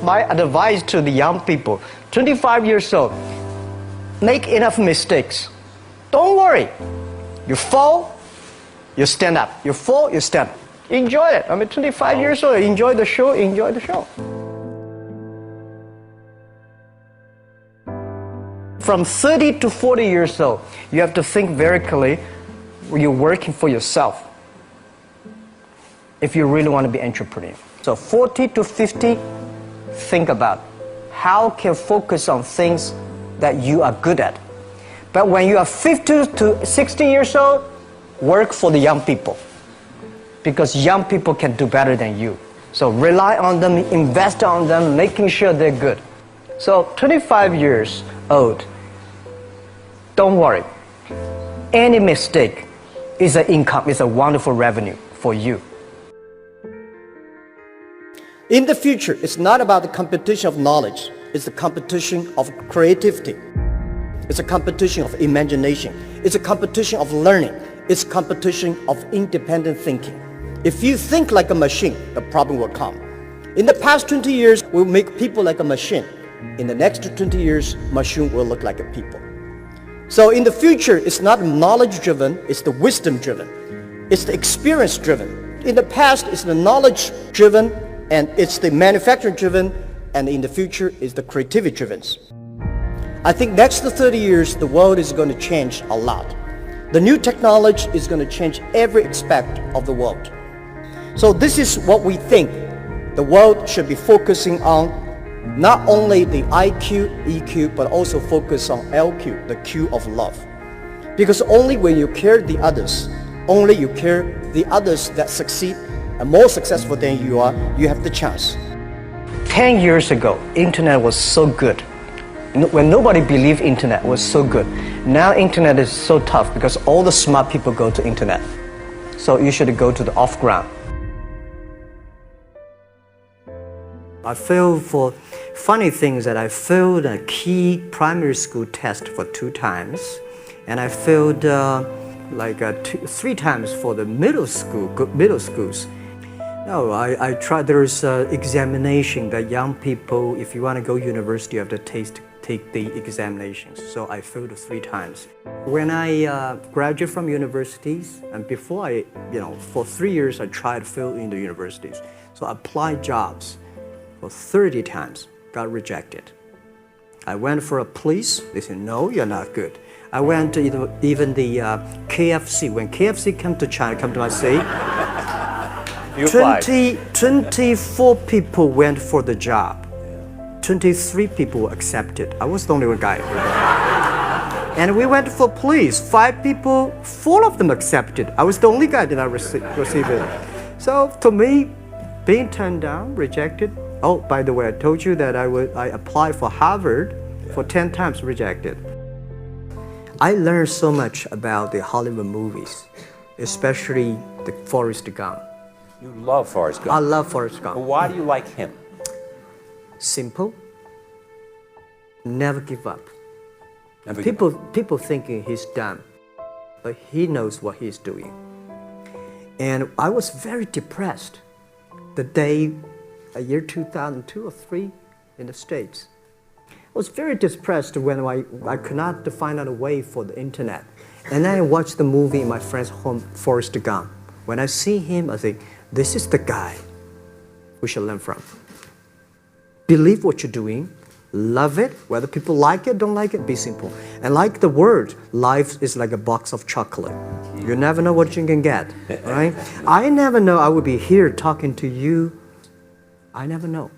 My advice to the young people, 25 years old, make enough mistakes. Don't worry. You fall, you stand up. You fall, you stand up. Enjoy it. 25 years old, enjoy the show, enjoy the show. From 30 to 40 years old, you have to think very clearly. You're working for yourself if you really want to be an entrepreneur. So 40 to 50, think about how can focus on things that you are good at. But when you are 50 to 60 years old, work for the young people, because young people can do better than you. So rely on them, invest on them, making sure they're good. So 25 years old, don't worry. Any mistake is an income, is a wonderful revenue for you. In the future, it's not about the competition of knowledge. It's the competition of creativity. It's a competition of imagination. It's a competition of learning. It's a competition of independent thinking. If you think like a machine, the problem will come. In the past 20 years, we'll make people like a machine. In the next 20 years, machine will look like a people. So in the future, it's not knowledge-driven, it's the wisdom-driven. It's the experience-driven. In the past, it's the knowledge-driven, and it's the manufacturing-driven, and in the future, it's the creativity-driven. I think next to 30 years, the world is going to change a lot. The new technology is going to change every aspect of the world. So this is what we think the world should be focusing on. Not only the IQ, EQ, but also focus on LQ, the Q of love. Because only when you care the others, only you care the others that succeed and more successful than you are, you have the chance. 10 years ago, internet was so good. When nobody believed internet was so good. Now internet is so tough because all the smart people go to internet. So you should go to the off-ground. I failed for funny things that I failed a key primary school test for 2 times, and I failed 3 times for the middle schools. No, I tried. There's examination that young people, if you want to go university, you have to take the examinations. So I failed 3 times. When I graduated from universities, and before for 3 years I tried to fill in the universities. So I applied jobs for 30 times, got rejected. I went for a police, they said, no, you're not good. I went to even the KFC. When KFC came to China, come to my city, 24 people went for the job. 23 people were accepted. I was the only one guy. And we went for police. 5 people, 4 of them accepted. I was the only guy that I received it. So to me, being turned down, rejected. Oh, by the way, I told you that I applied for Harvard for 10 times, rejected. I learned so much about the Hollywood movies, especially the Forrest Gump. You love Forrest Gump. I love Forrest Gump. Well, why do you like him? Simple. Never give up. People thinking he's dumb, but he knows what he's doing. And I was very depressed the day, year 2002 or 3 in the States. I was very depressed when I could not find out a way for the internet. And then I watched the movie in my friend's home, Forrest Gump. When I see him, I think, this is the guy we should learn from. Believe what you're doing, love it, whether people like it, don't like it, be simple. And like the word, life is like a box of chocolate. You never know what you can get, right? I never know I would be here talking to you. I never know.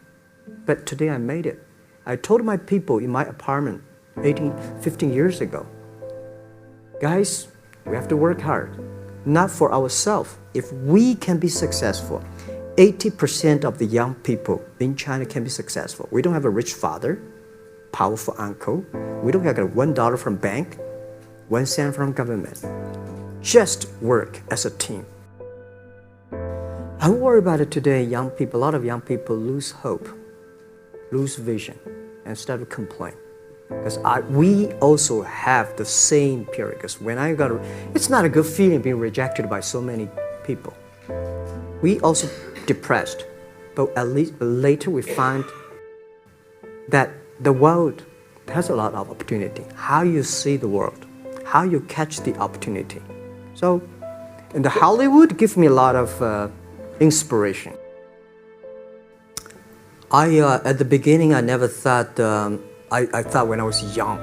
But today I made it. I told my people in my apartment 15 years ago, guys, we have to work hard, not for ourselves. If we can be successful, 80% of the young people in China can be successful. We don't have a rich father, powerful uncle. We don't have $1 from bank, 1 cent from government. Just work as a team. I worry about it today, young people. A lot of young people lose hope, lose vision, and start to complain. Because we also have the same period. Because when it's not a good feeling being rejected by so many people. We also depressed, but at least later we find that the world has a lot of opportunity. How you see the world, how you catch the opportunity. So, in the Hollywood gives me a lot of inspiration. At the beginning, I never thought, I thought when I was young,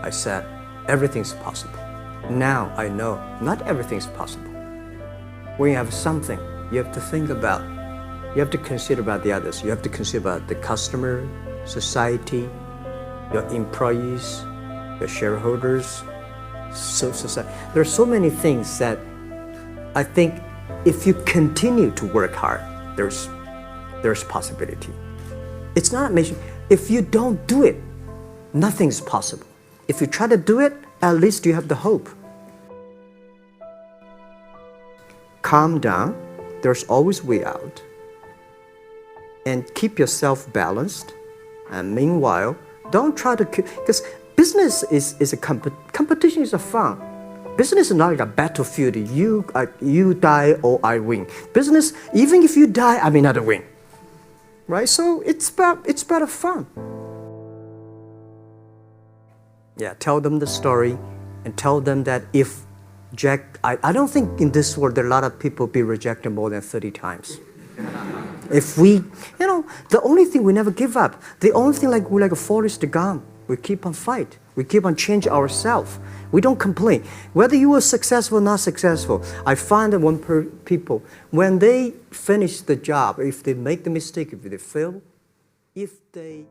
I said, everything's possible. Now I know not everything's possible. When you have something, you have to think about, you have to consider about the others. You have to consider about the customer, society, your employees, your shareholders, society. There are so many things that I think if you continue to work hard, there's possibility. It's not amazing. If you don't do it, nothing's possible. If you try to do it, at least you have the hope. Calm down. There's always way out. And keep yourself balanced. And meanwhile, don't try to, because business is a competition is a fun. Business is not like a battlefield. You die or I win. Business, even if you die, I may not win. Right? So it's about fun. Yeah, tell them the story and tell them that if Jack, I don't think in this world there are a lot of people be rejected more than 30 times. If we, the only thing we never give up, the only thing we're like a Forrest Gump, we keep on fight. We keep on changing ourselves. We don't complain. Whether you were successful or not successful, I find that people, when they finish the job, if they make the mistake, if they fail, if they